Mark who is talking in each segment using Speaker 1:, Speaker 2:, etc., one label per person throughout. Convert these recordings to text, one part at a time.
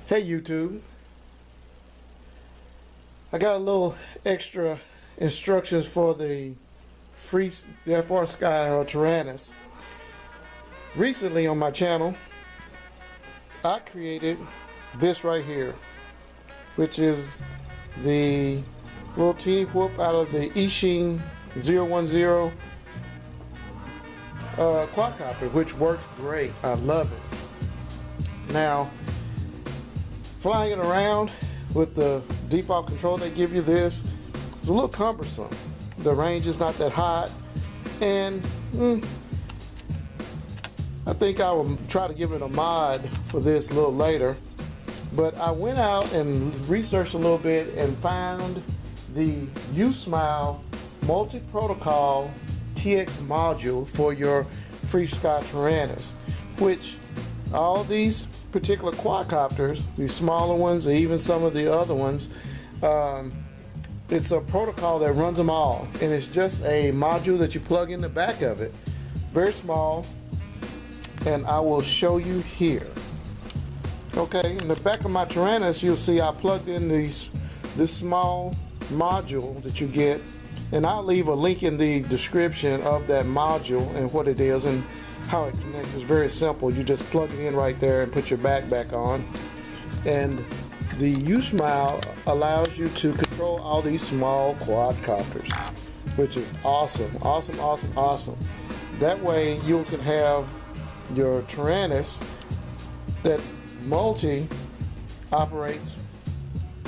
Speaker 1: Hey YouTube, I got a little extra instructions for the frsky or taranis. Recently on my channel, I created this right here, which is the little teeny whoop out of the Usmile 010 quadcopter, which works great. I love it. Now, flying it around with the default control they give you, this is a little cumbersome. The range is not that hot, and I think I will try to give it a mod for this a little later. But I went out and researched a little bit and found the Usmile multi-protocol TX module for your frsky taranis, which all these particular quadcopters, these smaller ones, or even some of the other ones, it's a protocol that runs them all, and it's just a module that you plug in the back of it, very small, and I will show you here. Okay, in the back of my taranis, you'll see I plugged in this small module that you get, and I'll leave a link in the description of that module and what it is and how it connects. Is very simple. You just plug it in right there and put your back on, and the Usmile allows you to control all these small quadcopters, which is awesome. That way you can have your taranis that multi operates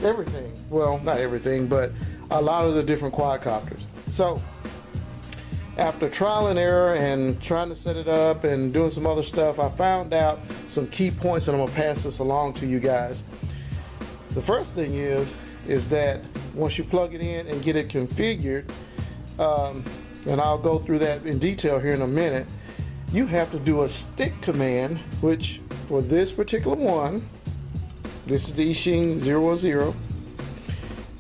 Speaker 1: everything. Well, not everything, but a lot of the different quadcopters. So after trial and error and trying to set it up and doing some other stuff, I found out some key points, and I'm gonna pass this along to you guys. The first thing is that once you plug it in and get it configured, and I'll go through that in detail here in a minute, you have to do a stick command, which for this particular one, this is the Usmile 010.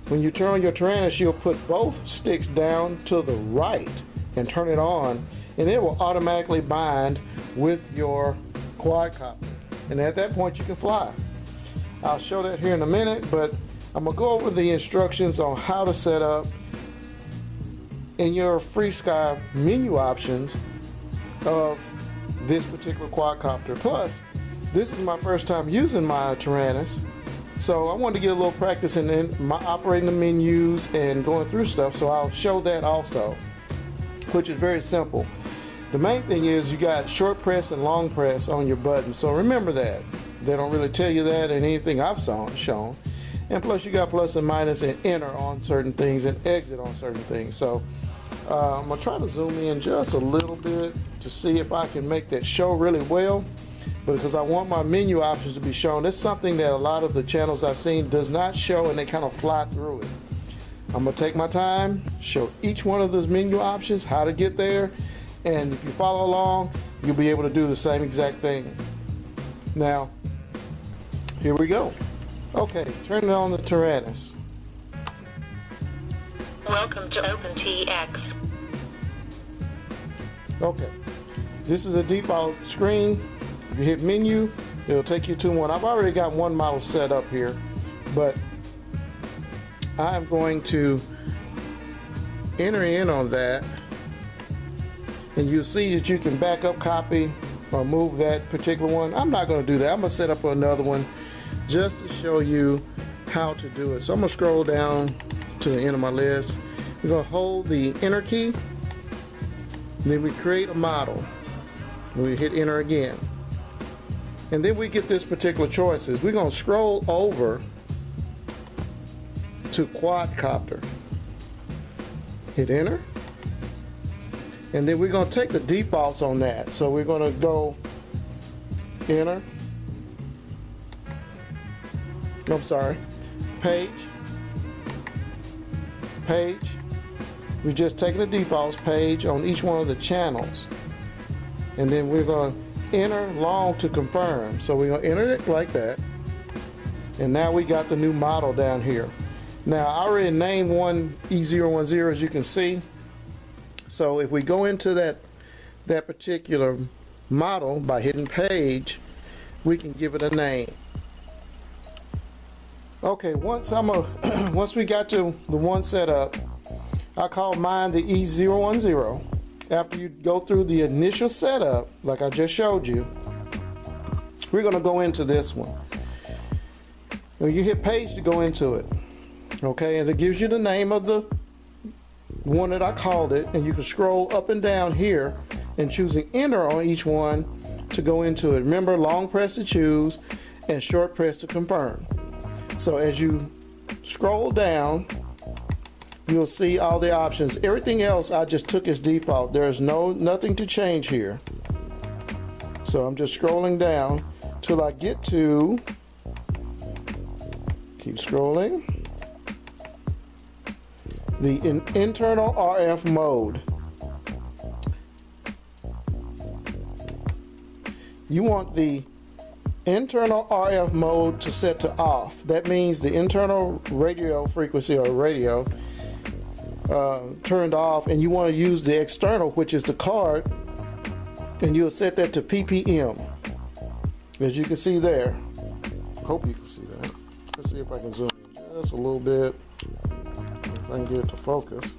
Speaker 1: When you turn on your taranis, you'll put both sticks down to the right and turn it on, and it will automatically bind with your quadcopter, and at that point you can fly. I'll show that here in a minute, but I'm gonna go over the instructions on how to set up in your frsky menu options of this particular quadcopter. Plus, this is my first time using my taranis, so I wanted to get a little practice in my operating the menus and going through stuff, so I'll show that also, which is very simple. The main thing is you got short press and long press on your buttons, so remember that. They don't really tell you that in anything I've shown. And plus you got plus and minus and enter on certain things and exit on certain things. So I'm going to try to zoom in just a little bit to see if I can make that show really well, because I want my menu options to be shown. That's something that a lot of the channels I've seen does not show, and they kind of fly through it. I'm going to take my time, show each one of those menu options, how to get there, and if you follow along, you'll be able to do the same exact thing. Now, here we go. Okay, turn it on the taranis.
Speaker 2: Welcome to OpenTX.
Speaker 1: Okay, this is the default screen. If you hit menu, it'll take you to one. I've already got one model set up here, but I'm going to enter in on that, and you'll see that you can back up, copy, or move that particular one. I'm not going to do that. I'm going to set up another one just to show you how to do it. So I'm going to scroll down to the end of my list. We're going to hold the enter key, then we create a model. We hit enter again, and then we get this particular choices. We're going to scroll over to quadcopter, hit enter, and then we're going to take the defaults on that. So we're going to go enter, I'm sorry, page, we're just taking the defaults page on each one of the channels, and then we're going to enter long to confirm. So we're going to enter it like that, and now we got the new model down here. Now I already named one E010, as you can see. So if we go into that particular model by hitting page, we can give it a name. Okay, once we got to the one set up, I call mine the E010. After you go through the initial setup, like I just showed you, we're going to go into this one. When you hit page to go into it, okay, and it gives you the name of the one that I called it, and you can scroll up and down here and choosing enter on each one to go into it. Remember, long press to choose and short press to confirm. So as you scroll down, you'll see all the options. Everything else I just took as default. There's nothing to change here. So I'm just scrolling down till I get to, keep scrolling, the internal RF mode. You want the internal RF mode to set to off. That means the internal radio frequency or radio turned off, and you want to use the external, which is the card, and you'll set that to ppm, as you can see there. Hope you can see that. Let's see if I can zoom in just a little bit, if I can get it to focus.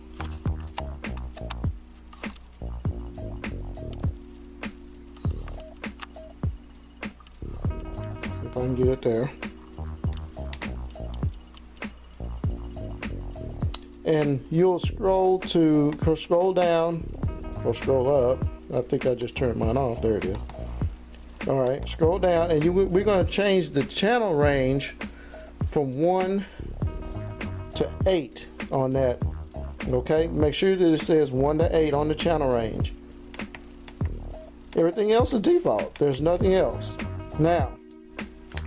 Speaker 1: If I can get it there. And you'll scroll down or scroll up. I think I just turned mine off. There it is. All right, scroll down, and we're going to change the channel range from 1 to 8 on that. Okay, make sure that it says 1 to 8 on the channel range. Everything else is default. There's nothing else. Now,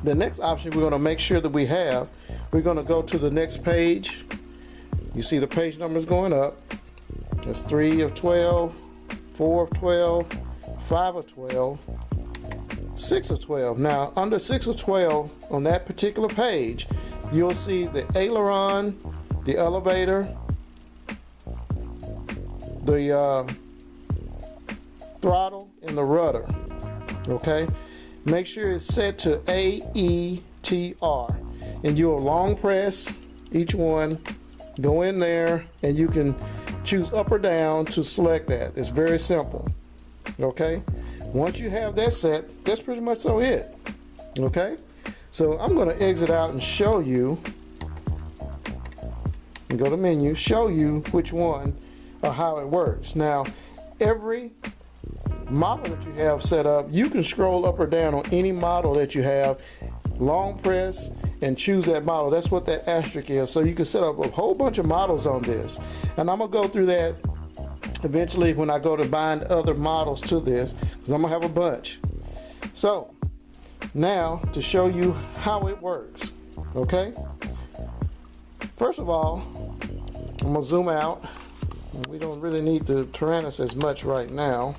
Speaker 1: the next option we're going to make sure that we're going to go to the next page. You see the page numbers going up. That's 3 of 12, 4 of 12, 5 of 12, 6 of 12. Now, under 6 of 12 on that particular page, you'll see the aileron, the elevator, the throttle, and the rudder. Okay? Make sure it's set to AETR, and you'll long press each one. Go in there, and you can choose up or down to select that. It's very simple. Okay, once you have that set, that's pretty much so it. Okay, so I'm going to exit out and show you, and go to menu, show you which one or how it works. Now, every model that you have set up, you can scroll up or down on any model that you have, long press, and choose that model. That's what that asterisk is. So you can set up a whole bunch of models on this, and I'm gonna go through that eventually when I go to bind other models to this, because I'm gonna have a bunch. So now to show you how it works. Okay, first of all, I'm gonna zoom out. We don't really need the taranis as much right now,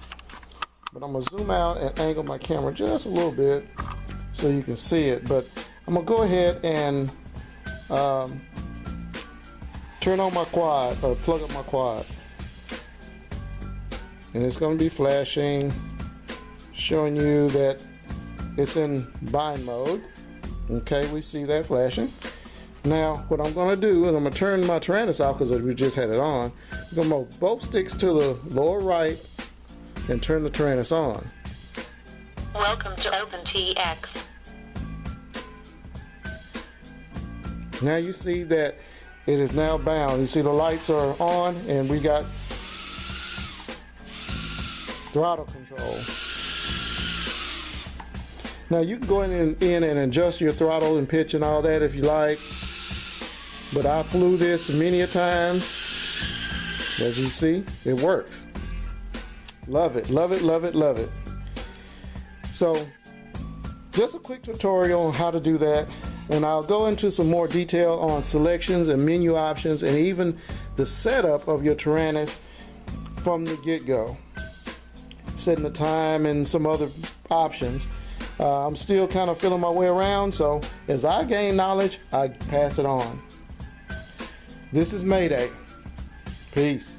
Speaker 1: but I'm gonna zoom out and angle my camera just a little bit so you can see it. But I'm gonna go ahead and turn on my quad, or plug up my quad, and it's gonna be flashing, showing you that it's in bind mode. Okay, we see that flashing. Now what I'm gonna do is I'm gonna turn my taranis off because we just had it on. I'm gonna move both sticks to the lower right and turn the taranis on.
Speaker 2: Welcome to OpenTX.
Speaker 1: Now you see that it is now bound. You see the lights are on, and we got throttle control. Now you can go in and adjust your throttle and pitch and all that if you like, but I flew this many a times. As you see, it works. Love it, love it, love it, love it. So just a quick tutorial on how to do that, and I'll go into some more detail on selections and menu options and even the setup of your taranis from the get-go, setting the time and some other options. I'm still kind of feeling my way around, so as I gain knowledge, I pass it on. This is Mayday. Peace.